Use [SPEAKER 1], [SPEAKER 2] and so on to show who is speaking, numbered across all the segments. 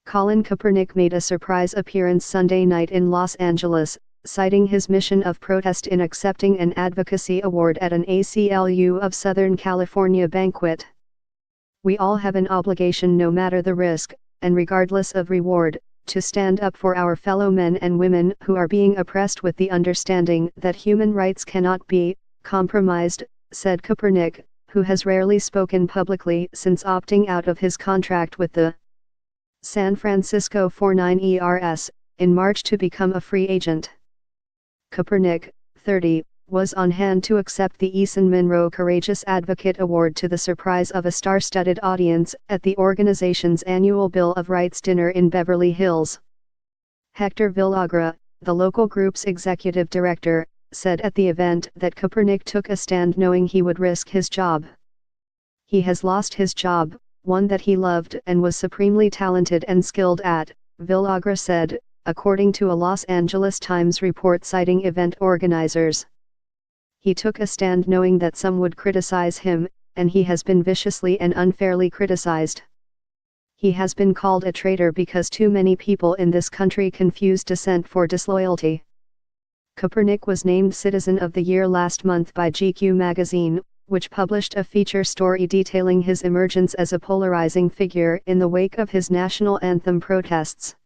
[SPEAKER 1] Colin Kaepernick made a surprise appearance Sunday night in Los Angeles, citing his mission of protest in accepting an advocacy award at an ACLU of Southern California banquet. "We all have an obligation, no matter the risk, and regardless of reward, to stand up for our fellow men and women who are being oppressed with the understanding that human rights cannot be compromised," said Kaepernick, who has rarely spoken publicly since opting out of his contract with the San Francisco 49ers in March to become a free agent. Kaepernick, 30, was on hand to accept the Eason Monroe Courageous Advocate Award to the surprise of a star-studded audience at the organization's annual Bill of Rights dinner in Beverly Hills. Hector Villagra, the local group's executive director, said at the event that Kaepernick took a stand knowing he would risk his job. "He has lost his job, one that he loved and was supremely talented and skilled at," Villagra said, according to a Los Angeles Times report citing event organizers. "He took a stand knowing that some would criticize him, and he has been viciously and unfairly criticized. He has been called a traitor because too many people in this country confuse dissent for disloyalty." Kaepernick was named Citizen of the Year last month by GQ magazine, which published a feature story detailing his emergence as a polarizing figure in the wake of his national anthem protests.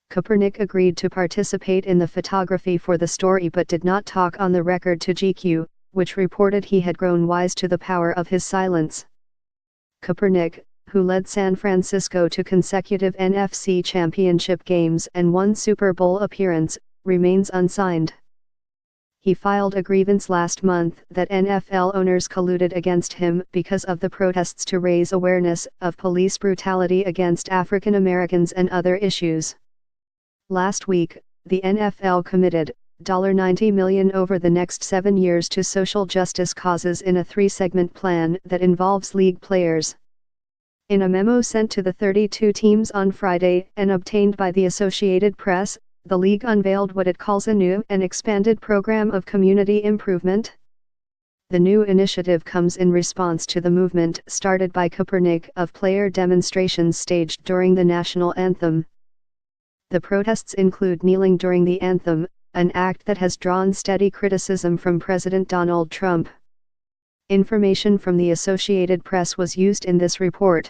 [SPEAKER 1] Kaepernick agreed to participate in the photography for the story but did not talk on the record to GQ, which reported he had grown wise to the power of his silence. Kaepernick, who led San Francisco to consecutive NFC championship games and one Super Bowl appearance, remains unsigned. He filed a grievance last month that NFL owners colluded against him because of the protests to raise awareness of police brutality against African Americans and other issues. Last week, the NFL committed $90 million over the next 7 years to social justice causes in a 3-segment plan that involves league players. In a memo sent to the 32 teams on Friday and obtained by the Associated Press, the league unveiled what it calls a new and expanded program of community improvement. The new initiative comes in response to the movement started by Kaepernick of player demonstrations staged during the national anthem. The protests include kneeling during the anthem, an act that has drawn steady criticism from President Donald Trump. Information from the Associated Press was used in this report.